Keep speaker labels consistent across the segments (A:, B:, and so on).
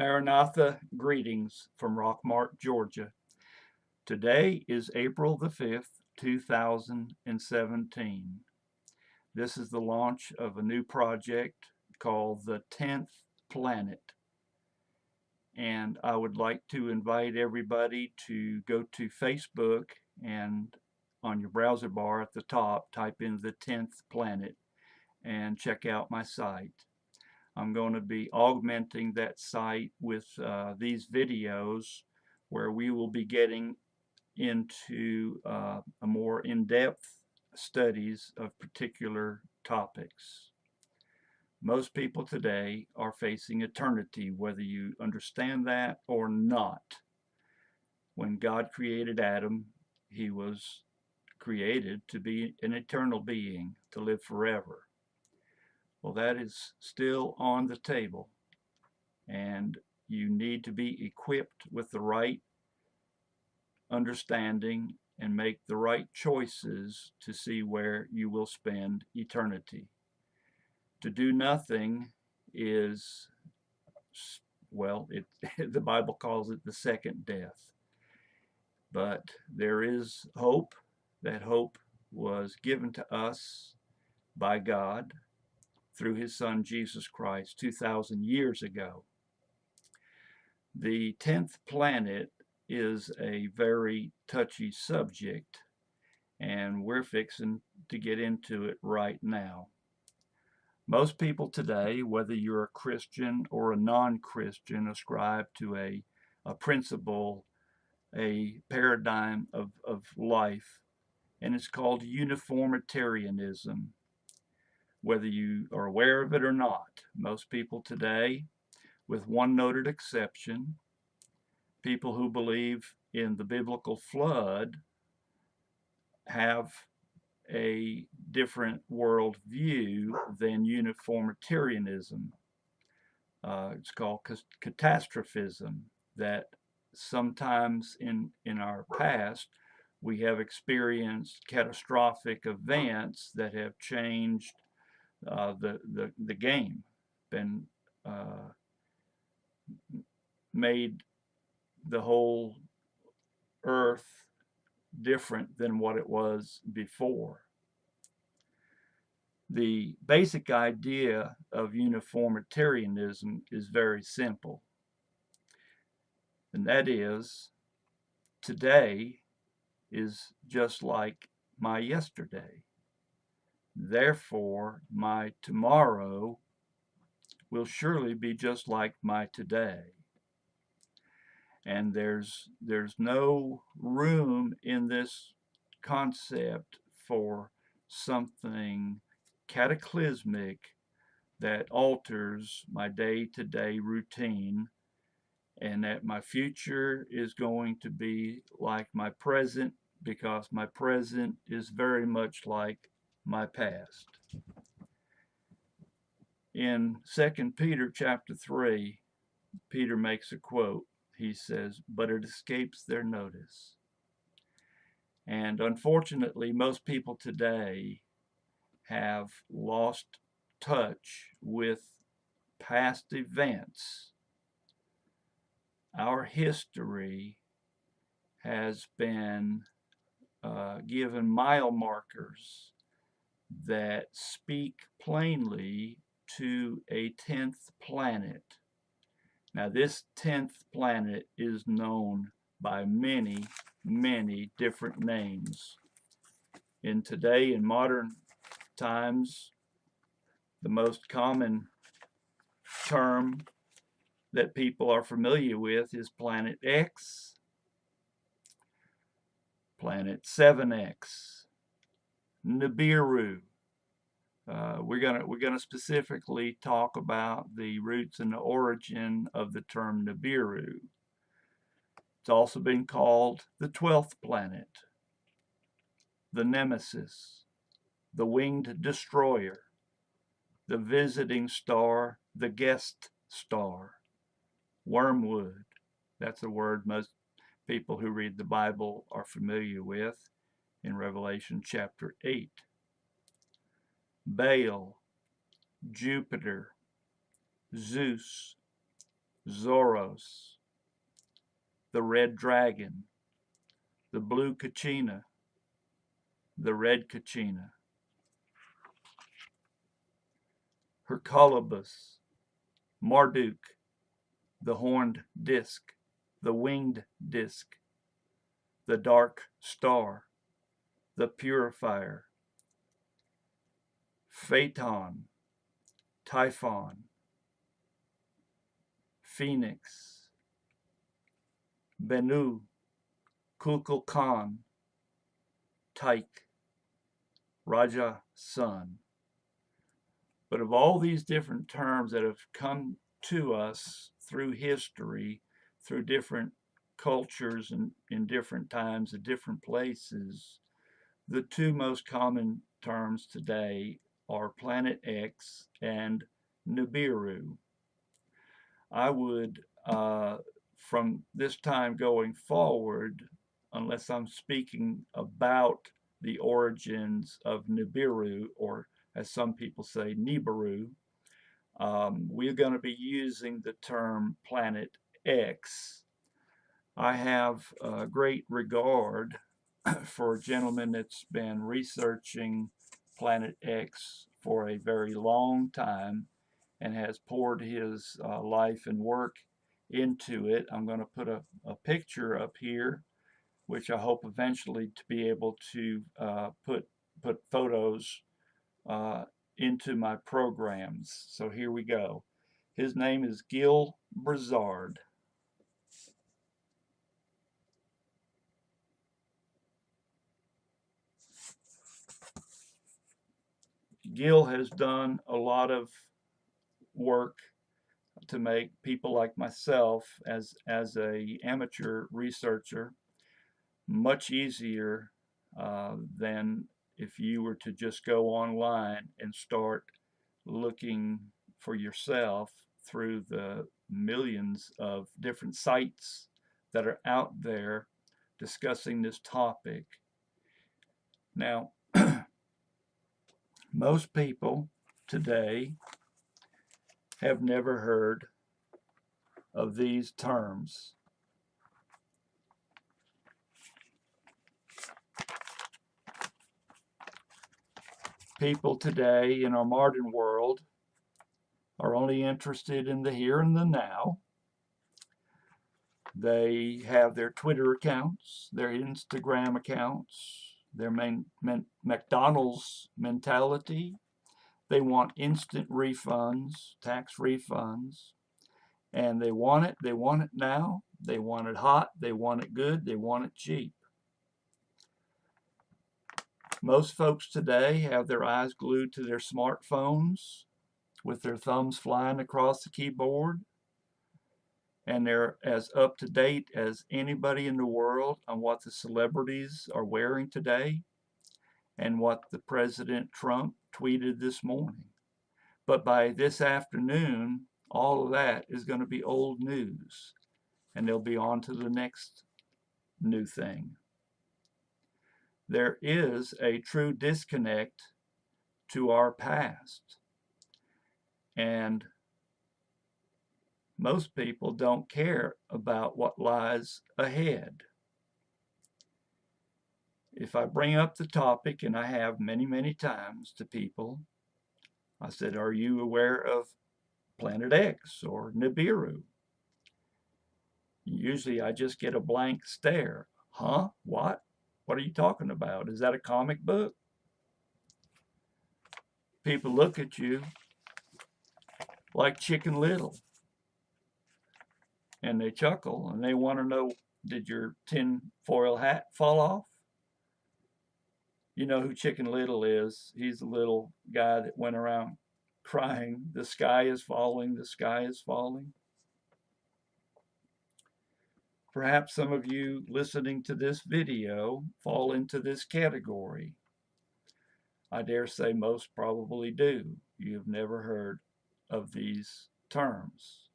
A: Maranatha, greetings from Rockmart, Georgia. Today is April the 5th, 2017. This is the launch of a new project called the 10th Planet. And I would like to invite everybody to go to Facebook and on your browser bar at the top, type in the 10th Planet and check out my site. I'm going to be augmenting that site with these videos where we will be getting into a more in-depth studies of particular topics. Most people today are facing eternity, whether you understand that or not. When God created Adam, he was created to be an eternal being, to live forever. Well, that is still on the table, and you need to be equipped with the right understanding and make the right choices to see where you will spend eternity. To do nothing is, well, the Bible calls it the second death. But there is hope. That hope was given to us by God through his son Jesus Christ 2,000 years ago. The 10th planet is a very touchy subject, and we're fixing to get into it right now. Most people today, whether you're a Christian or a non-Christian, ascribe to a principle, a paradigm of life, and it's called Uniformitarianism. Whether you are aware of it or not, most people today, with one noted exception, people who believe in the biblical flood, have a different worldview than uniformitarianism. It's called catastrophism, that sometimes in our past we have experienced catastrophic events that have changed the game, been made the whole earth different than what it was before. The basic idea of uniformitarianism is very simple, and that is, today is just like my yesterday. Therefore, my tomorrow will surely be just like my today. And there's no room in this concept for something cataclysmic that alters my day-to-day routine, and that my future is going to be like my present, because my present is very much like my past. In 2 Peter chapter 3, Peter makes a quote. He says, "But it escapes their notice." And unfortunately, most people today have lost touch with past events. Our history has been given mile markers that speak plainly to a 10th planet. Now, this 10th planet is known by many, many different names. In modern times, the most common term that people are familiar with is Planet X, Planet 7X, Nibiru. We're gonna specifically talk about the roots and the origin of the term Nibiru. It's also been called the 12th planet, the Nemesis, the Winged Destroyer, the Visiting Star, the Guest Star, Wormwood. That's a word most people who read the Bible are familiar with in Revelation chapter 8. Baal, Jupiter, Zeus, Zoros, the red dragon, the blue kachina, the red kachina, Hercolobus, Marduk, the horned disk, the winged disk, the dark star, the purifier, Phaeton, Typhon, Phoenix, Bennu, Kukulkan, Tyche, Raja Sun. But of all these different terms that have come to us through history, through different cultures and in different times and different places, the two most common terms today are Planet X and Nibiru. I would, from this time going forward, unless I'm speaking about the origins of Nibiru, or as some people say, Nibiru, we're going to be using the term Planet X. I have great regard for a gentleman that's been researching Planet X for a very long time and has poured his life and work into it. I'm going to put a picture up here, which I hope eventually to be able to put photos into my programs. So here we go. His name is Gil Brizard. Gil has done a lot of work to make people like myself as a amateur researcher much easier than if you were to just go online and start looking for yourself through the millions of different sites that are out there discussing this topic. Now, most people today have never heard of these terms. People today in our modern world are only interested in the here and the now. They have their Twitter accounts, their Instagram accounts, their McDonald's mentality. They want instant refunds, tax refunds, and they want it now, they want it hot, they want it good, they want it cheap. Most folks today have their eyes glued to their smartphones with their thumbs flying across the keyboard, and they're as up to date as anybody in the world on what the celebrities are wearing today and what the President Trump tweeted this morning. But by this afternoon, all of that is going to be old news, and they'll be on to the next new thing. There is a true disconnect to our past, and most people don't care about what lies ahead. If I bring up the topic, and I have many, many times to people, I said, are you aware of Planet X or Nibiru? Usually I just get a blank stare. Huh? What? What are you talking about? Is that a comic book? People look at you like Chicken Little, and they chuckle, and they want to know, did your tin foil hat fall off? You know who Chicken Little is. He's the little guy that went around crying, the sky is falling, the sky is falling. Perhaps some of you listening to this video fall into this category. I dare say most probably do. You've never heard of these terms.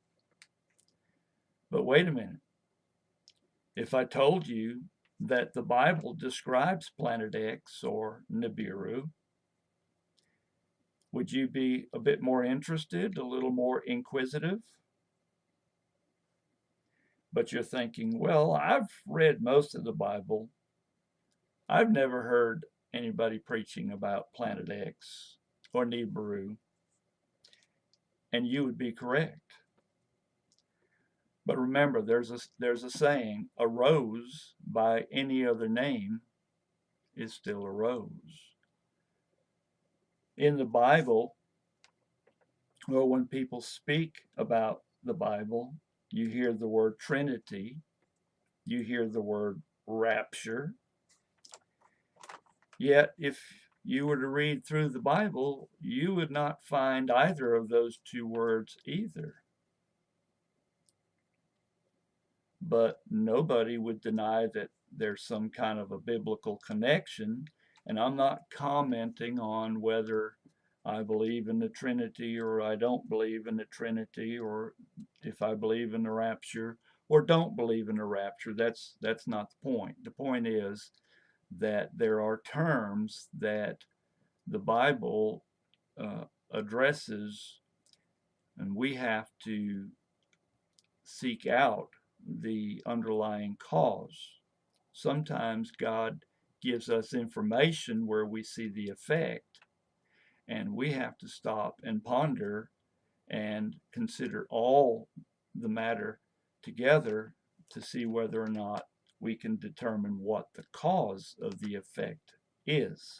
A: But wait a minute. If I told you that the Bible describes Planet X or Nibiru, would you be a bit more interested, a little more inquisitive? But you're thinking, well, I've read most of the Bible. I've never heard anybody preaching about Planet X or Nibiru, and you would be correct. But remember, there's a saying, a rose by any other name is still a rose. In the Bible, or when people speak about the Bible, you hear the word Trinity, you hear the word rapture. Yet, if you were to read through the Bible, you would not find either of those two words either. But nobody would deny that there's some kind of a biblical connection. And I'm not commenting on whether I believe in the Trinity or I don't believe in the Trinity, or if I believe in the rapture or don't believe in the rapture. That's not the point. The point is that there are terms that the Bible addresses, and we have to seek out the underlying cause. Sometimes God gives us information where we see the effect, and we have to stop and ponder and consider all the matter together to see whether or not we can determine what the cause of the effect is.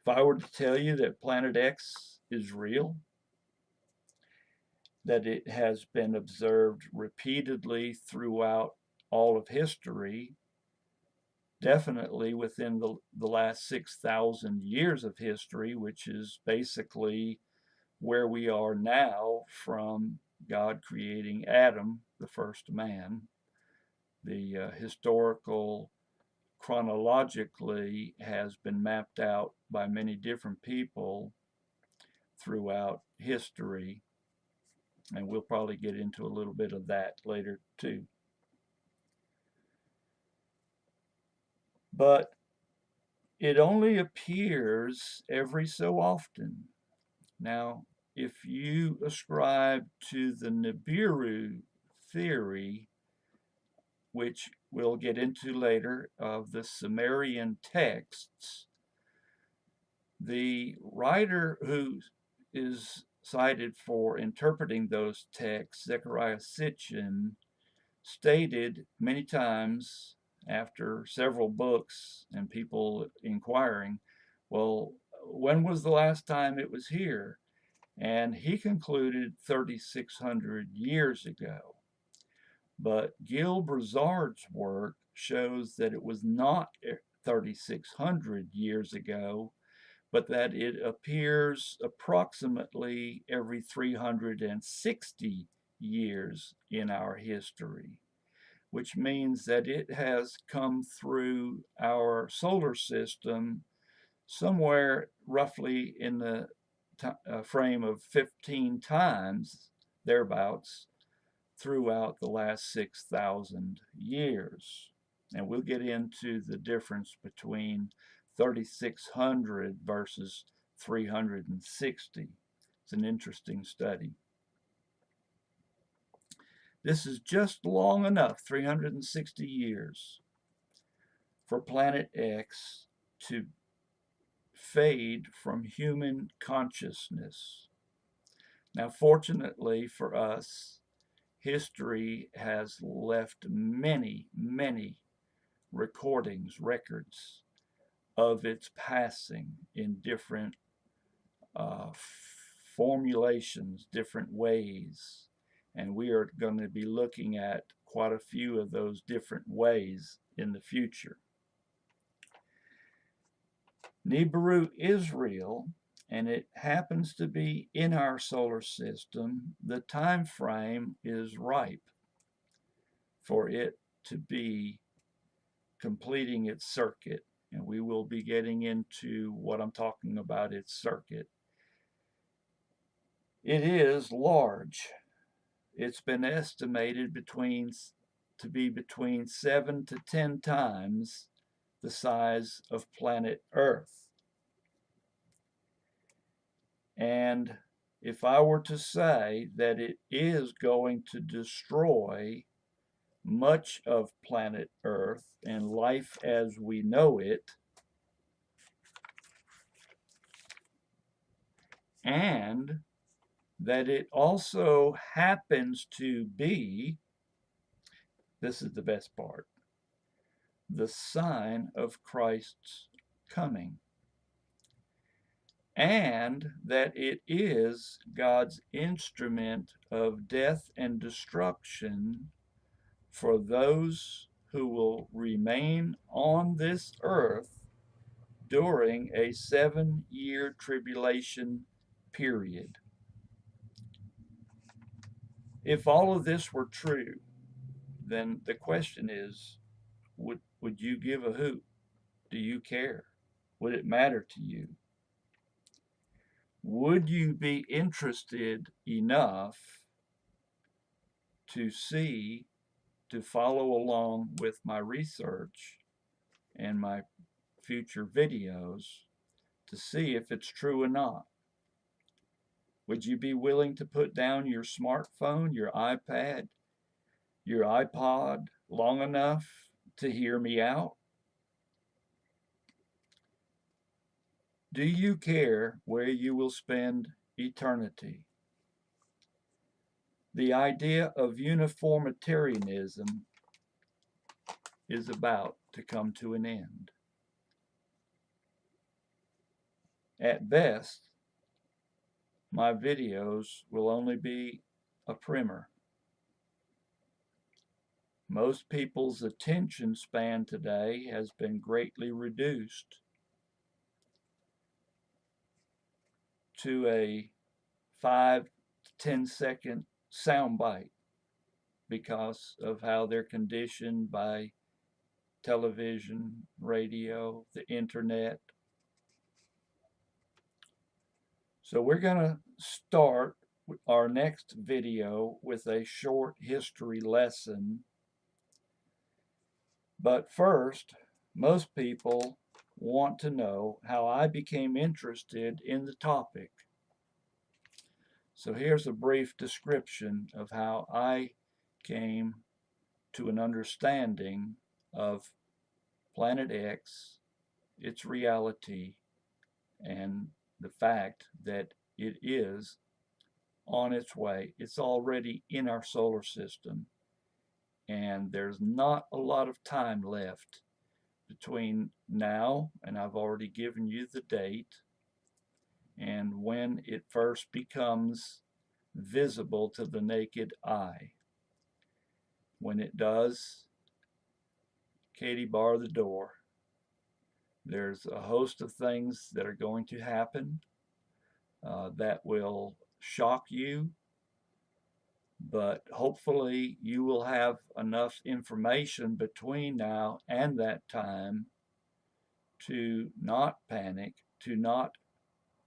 A: If I were to tell you that Planet X is real, that it has been observed repeatedly throughout all of history, definitely within the last 6,000 years of history, which is basically where we are now from God creating Adam, the first man. The historical chronologically has been mapped out by many different people throughout history, and we'll probably get into a little bit of that later too. But it only appears every so often. Now, if you ascribe to the Nibiru theory, which we'll get into later, of the Sumerian texts, the writer who is cited for interpreting those texts, Zechariah Sitchin, stated many times after several books and people inquiring, well, when was the last time it was here? And he concluded 3,600 years ago. But Gil Brizard's work shows that it was not 3,600 years ago, but that it appears approximately every 360 years in our history, which means that it has come through our solar system somewhere roughly in the frame of 15 times, thereabouts, throughout the last 6,000 years. And we'll get into the difference between 3,600 versus 360. It's an interesting study. This is just long enough, 360 years, for Planet X to fade from human consciousness. Now, fortunately for us, history has left many, many records of its passing in different formulations, different ways. And we are going to be looking at quite a few of those different ways in the future. Nibiru is real, and it happens to be in our solar system. The time frame is ripe for it to be completing its circuit, and we will be getting into what I'm talking about, its circuit. It is large. It's been estimated to be between 7 to 10 times the size of planet Earth. And if I were to say that it is going to destroy much of planet Earth and life as we know it, and that it also happens to be, this is the best part, the sign of Christ's coming, and that it is God's instrument of death and destruction for those who will remain on this earth during a 7-year tribulation period. If all of this were true, then the question is, would you give a hoot? Do you care? Would it matter to you? Would you be interested enough to follow along with my research and my future videos to see if it's true or not? Would you be willing to put down your smartphone, your iPad, your iPod long enough to hear me out? Do you care where you will spend eternity? The idea of uniformitarianism is about to come to an end. At best, my videos will only be a primer. Most people's attention span today has been greatly reduced to a 5 to 10-second soundbite because of how they're conditioned by television, radio, the internet. So we're going to start our next video with a short history lesson. But first, most people want to know how I became interested in the topic. So here's a brief description of how I came to an understanding of Planet X, its reality, and the fact that it is on its way. It's already in our solar system, and there's not a lot of time left between now, and I've already given you the date, and when it first becomes visible to the naked eye. When it does, Katie, bar the door. There's a host of things that are going to happen that will shock you, but hopefully you will have enough information between now and that time to not panic, to not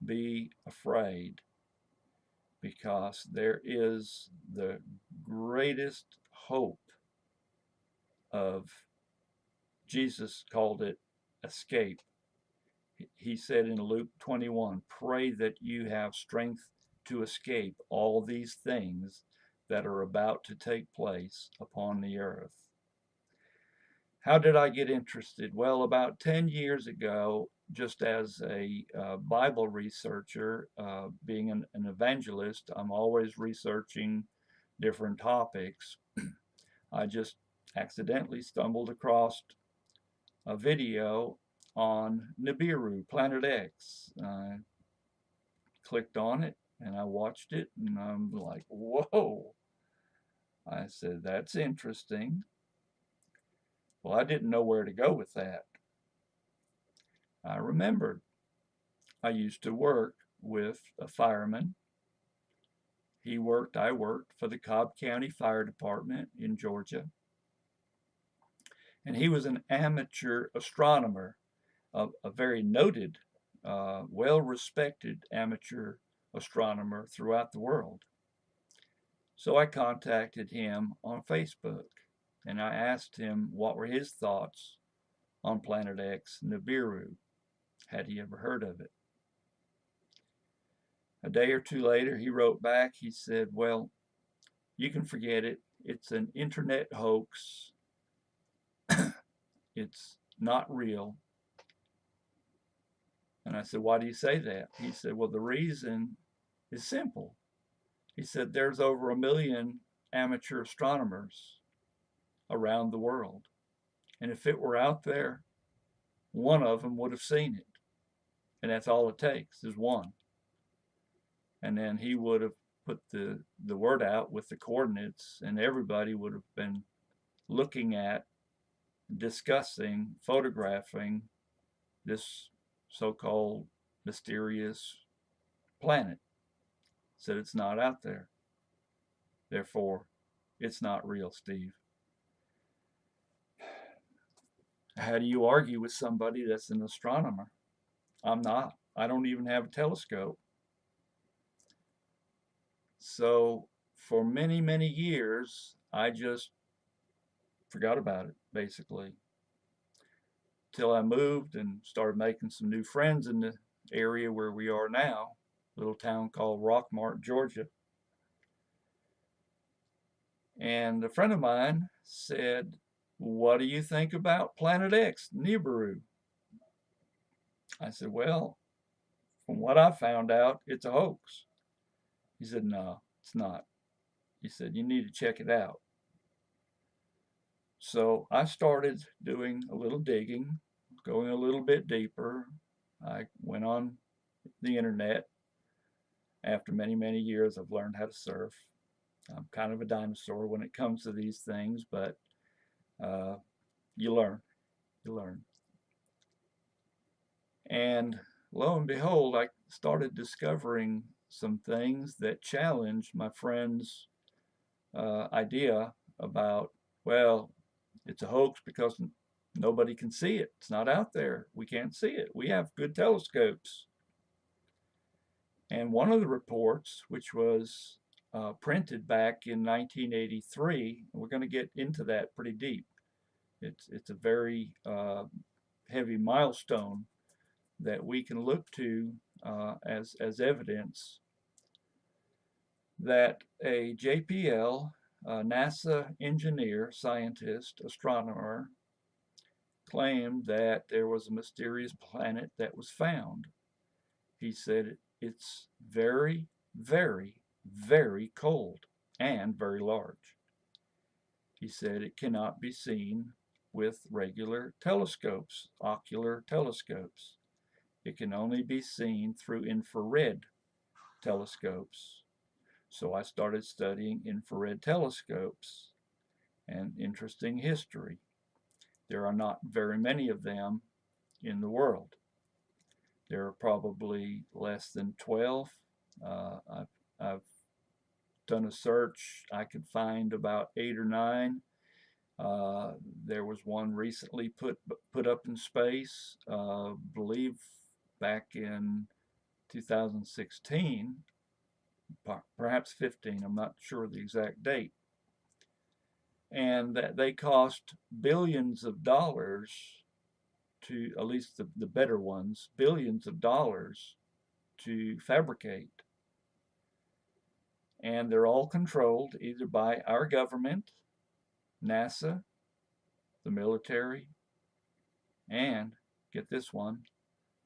A: be afraid, because there is the greatest hope of, Jesus called it escape. He said in Luke 21, pray that you have strength to escape all these things that are about to take place upon the earth. How did I get interested? Well, about 10 years ago, just as a Bible researcher, being an evangelist, I'm always researching different topics. I just accidentally stumbled across a video on Nibiru, Planet X. I clicked on it and I watched it and I'm like, whoa. I said, that's interesting. Well, I didn't know where to go with that. I remembered I used to work with a fireman. I worked for the Cobb County Fire Department in Georgia. And he was an amateur astronomer, a very noted, well-respected amateur astronomer throughout the world. So I contacted him on Facebook and I asked him what were his thoughts on Planet X Nibiru. Had he ever heard of it? A day or two later, he wrote back. He said, well, you can forget it. It's an internet hoax. It's not real. And I said, why do you say that? He said, well, the reason is simple. He said, there's over 1 million amateur astronomers around the world. And if it were out there, one of them would have seen it. And that's all it takes is one. And then he would have put the word out with the coordinates, and everybody would have been looking at, discussing, photographing this so-called mysterious planet. Said it's not out there. Therefore, it's not real, Steve. How do you argue with somebody that's an astronomer? I'm not. I don't even have a telescope. So for many, many years, I just forgot about it, basically. Till I moved and started making some new friends in the area where we are now, a little town called Rockmart, Georgia. And a friend of mine said, what do you think about Planet X, Nibiru? I said, well, from what I found out, it's a hoax. He said, no, it's not. He said, you need to check it out. So I started doing a little digging, going a little bit deeper. I went on the internet. After many, many years, I've learned how to surf. I'm kind of a dinosaur when it comes to these things, but you learn. And lo and behold, I started discovering some things that challenged my friend's idea about, well, it's a hoax because nobody can see it. It's not out there. We can't see it. We have good telescopes. And one of the reports, which was printed back in 1983, we're going to get into that pretty deep. It's a very heavy milestone that we can look to as evidence that a JPL, NASA engineer, scientist, astronomer, claimed that there was a mysterious planet that was found. He said it's very, very, very cold and very large. He said it cannot be seen with regular telescopes, ocular telescopes. It can only be seen through infrared telescopes. So I started studying infrared telescopes, and interesting history. There are not very many of them in the world. There are probably less than 12. I've done a search. I could find about 8 or 9. There was one recently put up in space, believe back in 2016, perhaps 15. I'm not sure the exact date. And that they cost billions of dollars to, at least the better ones, billions of dollars to fabricate. And they're all controlled either by our government, NASA, the military, and, get this one,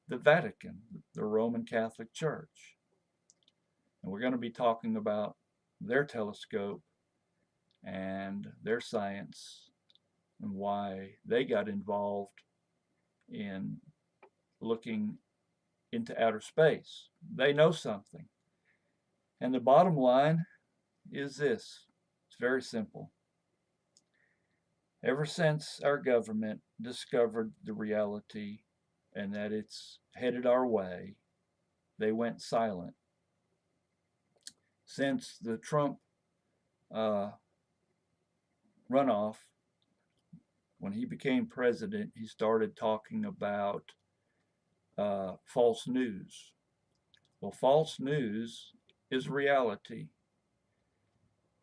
A: the Vatican, the Roman Catholic Church. And we're going to be talking about their telescope and their science and why they got involved in looking into outer space. They know something. And the bottom line is this. It's very simple. Ever since our government discovered the reality and that it's headed our way, they went silent. Since the Trump runoff, when he became president, he started talking about false news. Well, false news is reality.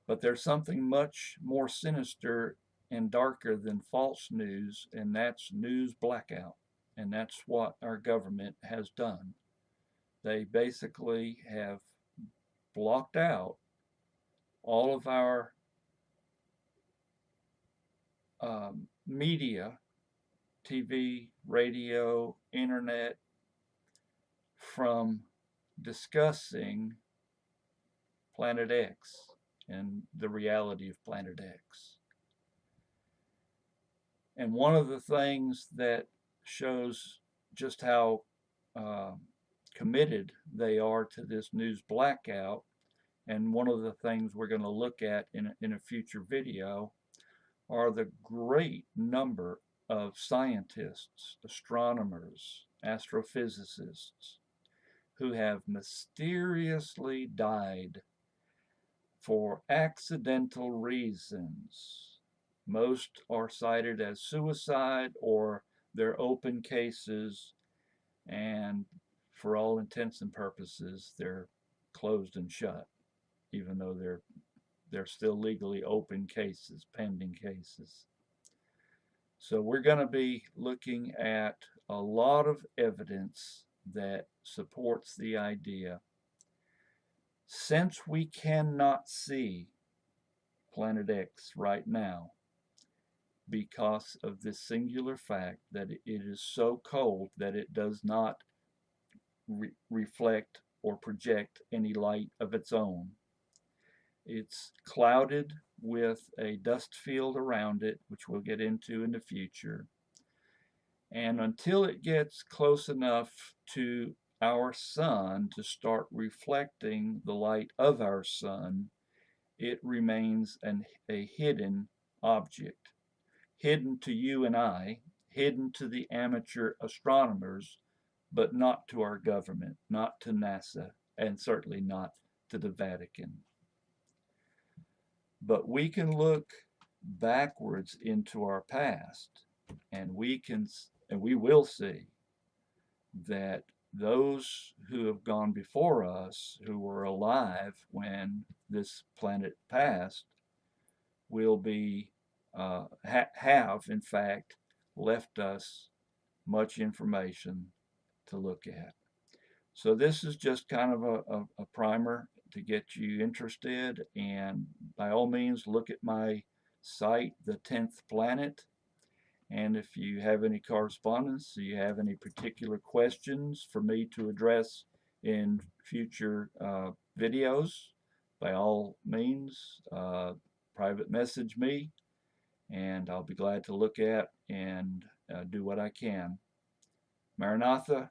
A: But there's something much more sinister and darker than false news, and that's news blackout. And that's what our government has done. They basically have blocked out all of our media, TV, radio, internet, from discussing Planet X and the reality of Planet X. And one of the things that shows just how committed they are to this news blackout, and one of the things we're going to look at in a future video, are the great number of scientists, astronomers, astrophysicists who have mysteriously died for accidental reasons. Most are cited as suicide, or they're open cases, and for all intents and purposes, they're closed and shut, even though they're still legally open cases, pending cases. So we're going to be looking at a lot of evidence that supports the idea. Since we cannot see Planet X right now because of this singular fact that it is so cold that it does not reflect or project any light of its own. It's clouded with a dust field around it, which we'll get into in the future. And until it gets close enough to our sun to start reflecting the light of our sun, it remains a hidden object. Hidden to you and I, hidden to the amateur astronomers, but not to our government, not to NASA, and certainly not to the Vatican. But we can look backwards into our past, and we will see that those who have gone before us, who were alive when this planet passed, will be have in fact left us much information to look at. So this is just kind of a primer to get you interested, and by all means look at my site, The 10th Planet, and if you have any correspondence, or you have any particular questions for me to address in future videos, by all means private message me, and I'll be glad to look at and do what I can. Maranatha,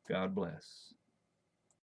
A: God bless.